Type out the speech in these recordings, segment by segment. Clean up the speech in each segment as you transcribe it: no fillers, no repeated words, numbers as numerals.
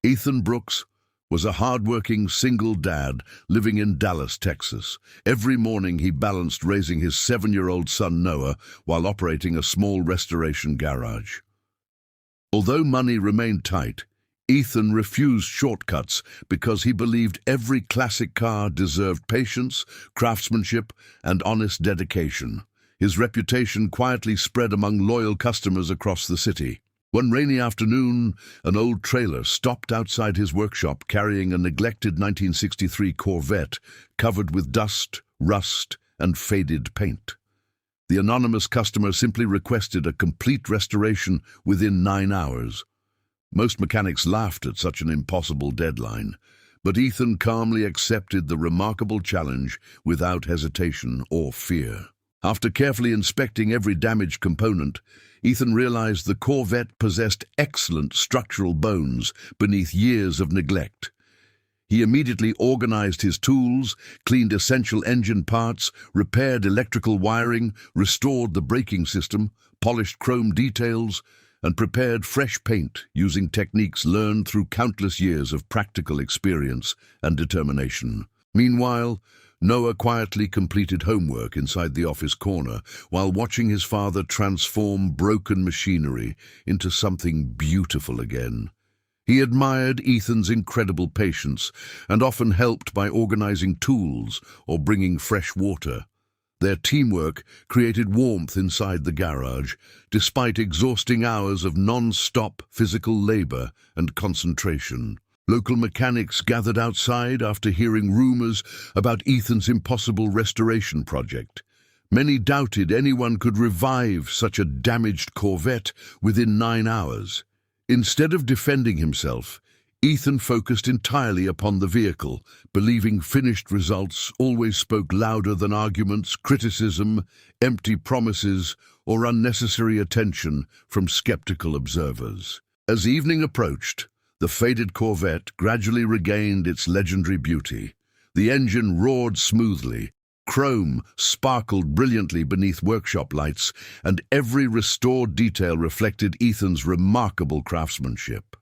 Ethan Brooks was a hardworking single dad living in Dallas, Texas. Every morning he balanced raising his 7-year-old son Noah while operating a small restoration garage. Although money remained tight, Ethan refused shortcuts because he believed every classic car deserved patience, craftsmanship, and honest dedication. His reputation quietly spread among loyal customers across the city. One rainy afternoon, an old trailer stopped outside his workshop carrying a neglected 1963 Corvette covered with dust, rust, and faded paint. The anonymous customer simply requested a complete restoration within 9 hours. Most mechanics laughed at such an impossible deadline, but Ethan calmly accepted the remarkable challenge without hesitation or fear. After carefully inspecting every damaged component, Ethan realized the Corvette possessed excellent structural bones beneath years of neglect. He immediately organized his tools, cleaned essential engine parts, repaired electrical wiring, restored the braking system, polished chrome details, and prepared fresh paint using techniques learned through countless years of practical experience and determination. Meanwhile, Noah quietly completed homework inside the office corner while watching his father transform broken machinery into something beautiful again. He admired Ethan's incredible patience and often helped by organizing tools or bringing fresh water. Their teamwork created warmth inside the garage, despite exhausting hours of non-stop physical labor and concentration. Local mechanics gathered outside after hearing rumors about Ethan's impossible restoration project. Many doubted anyone could revive such a damaged Corvette within 9 hours. Instead of defending himself, Ethan focused entirely upon the vehicle, believing finished results always spoke louder than arguments, criticism, empty promises, or unnecessary attention from skeptical observers. As evening approached, the faded Corvette gradually regained its legendary beauty. The engine roared smoothly, chrome sparkled brilliantly beneath workshop lights, and every restored detail reflected Ethan's remarkable craftsmanship.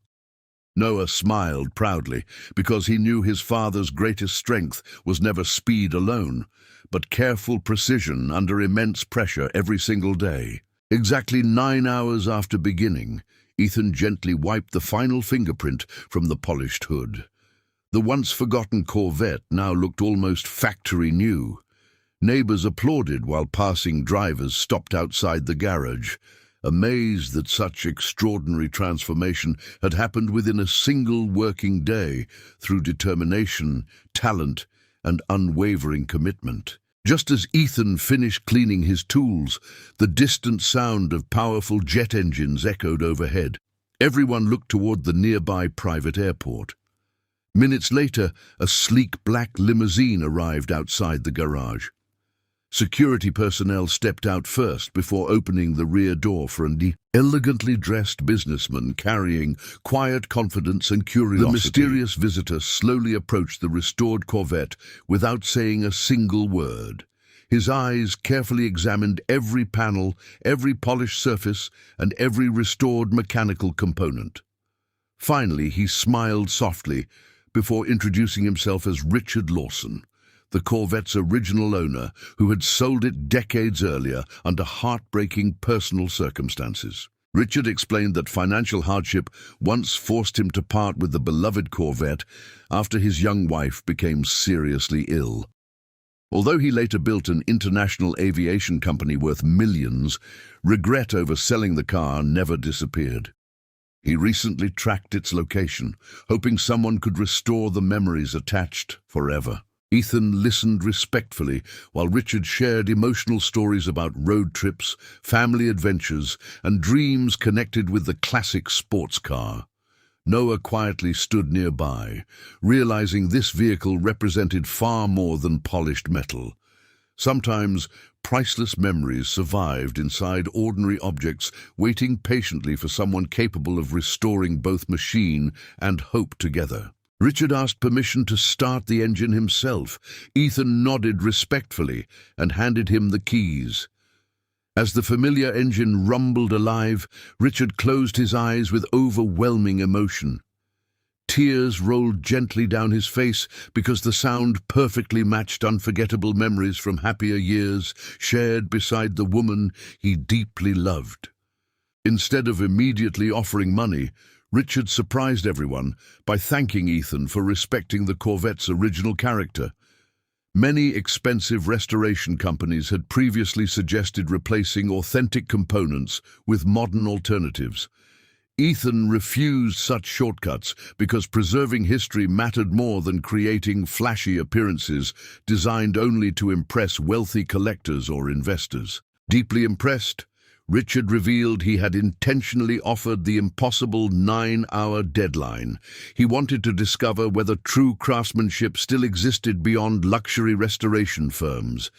Noah smiled proudly because he knew his father's greatest strength was never speed alone, but careful precision under immense pressure every single day. Exactly 9 hours after beginning, Ethan gently wiped the final fingerprint from the polished hood. The once-forgotten Corvette now looked almost factory new. Neighbors applauded while passing drivers stopped outside the garage, amazed that such extraordinary transformation had happened within a single working day through determination, talent, and unwavering commitment. Just as Ethan finished cleaning his tools, the distant sound of powerful jet engines echoed overhead. Everyone looked toward the nearby private airport. Minutes later, a sleek black limousine arrived outside the garage. Security personnel stepped out first before opening the rear door for an elegantly dressed businessman carrying quiet confidence and curiosity. The mysterious visitor slowly approached the restored Corvette without saying a single word. His eyes carefully examined every panel, every polished surface, and every restored mechanical component. Finally, he smiled softly before introducing himself as Richard Lawson, the Corvette's original owner who had sold it decades earlier under heartbreaking personal circumstances. Richard explained that financial hardship once forced him to part with the beloved Corvette after his young wife became seriously ill. Although he later built an international aviation company worth millions, regret over selling the car never disappeared. He recently tracked its location, hoping someone could restore the memories attached forever. Ethan listened respectfully while Richard shared emotional stories about road trips, family adventures, and dreams connected with the classic sports car. Noah quietly stood nearby, realizing this vehicle represented far more than polished metal. Sometimes, priceless memories survived inside ordinary objects, waiting patiently for someone capable of restoring both machine and hope together. Richard asked permission to start the engine himself. Ethan nodded respectfully and handed him the keys. As the familiar engine rumbled alive, Richard closed his eyes with overwhelming emotion. Tears rolled gently down his face because the sound perfectly matched unforgettable memories from happier years shared beside the woman he deeply loved. Instead of immediately offering money, Richard surprised everyone by thanking Ethan for respecting the Corvette's original character. Many expensive restoration companies had previously suggested replacing authentic components with modern alternatives. Ethan refused such shortcuts because preserving history mattered more than creating flashy appearances designed only to impress wealthy collectors or investors. Deeply impressed, Richard revealed he had intentionally offered the impossible 9-hour deadline. He wanted to discover whether true craftsmanship still existed beyond luxury restoration firms.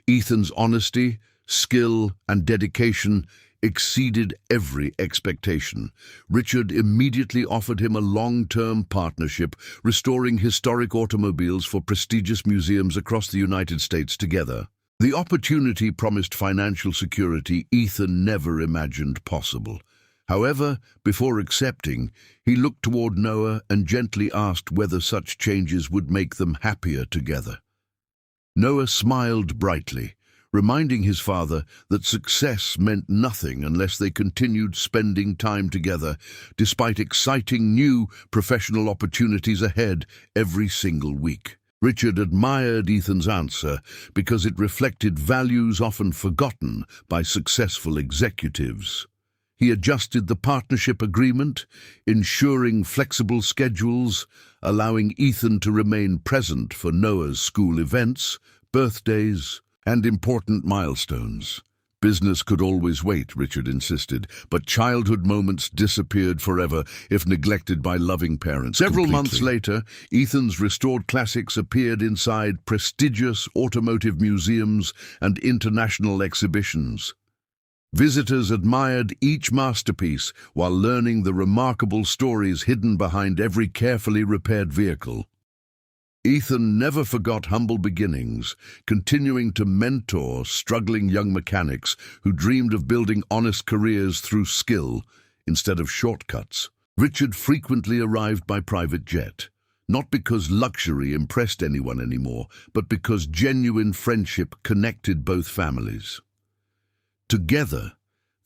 Ethan's honesty, skill, and dedication exceeded every expectation. Richard immediately offered him a long-term partnership, restoring historic automobiles for prestigious museums across the United States together. The opportunity promised financial security Ethan never imagined possible. However, before accepting, he looked toward Noah and gently asked whether such changes would make them happier together. Noah smiled brightly, reminding his father that success meant nothing unless they continued spending time together, despite exciting new professional opportunities ahead every single week. Richard admired Ethan's answer because it reflected values often forgotten by successful executives. He adjusted the partnership agreement, ensuring flexible schedules, allowing Ethan to remain present for Noah's school events, birthdays, and important milestones. Business could always wait, Richard insisted, but childhood moments disappeared forever if neglected by loving parents. Several months later, Ethan's restored classics appeared inside prestigious automotive museums and international exhibitions. Visitors admired each masterpiece while learning the remarkable stories hidden behind every carefully repaired vehicle. Ethan never forgot humble beginnings, continuing to mentor struggling young mechanics who dreamed of building honest careers through skill instead of shortcuts. Richard frequently arrived by private jet, not because luxury impressed anyone anymore, but because genuine friendship connected both families. Together,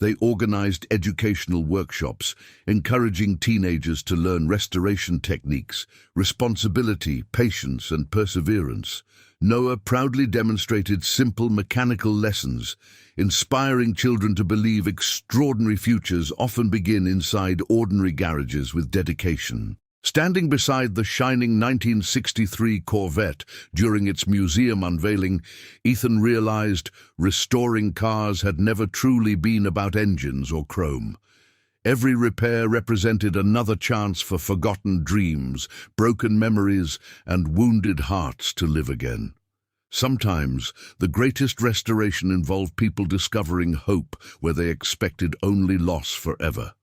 they organized educational workshops, encouraging teenagers to learn restoration techniques, responsibility, patience, and perseverance. Noah proudly demonstrated simple mechanical lessons, inspiring children to believe extraordinary futures often begin inside ordinary garages with dedication. Standing beside the shining 1963 Corvette during its museum unveiling, Ethan realized restoring cars had never truly been about engines or chrome. Every repair represented another chance for forgotten dreams, broken memories, and wounded hearts to live again. Sometimes, the greatest restoration involved people discovering hope where they expected only loss forever.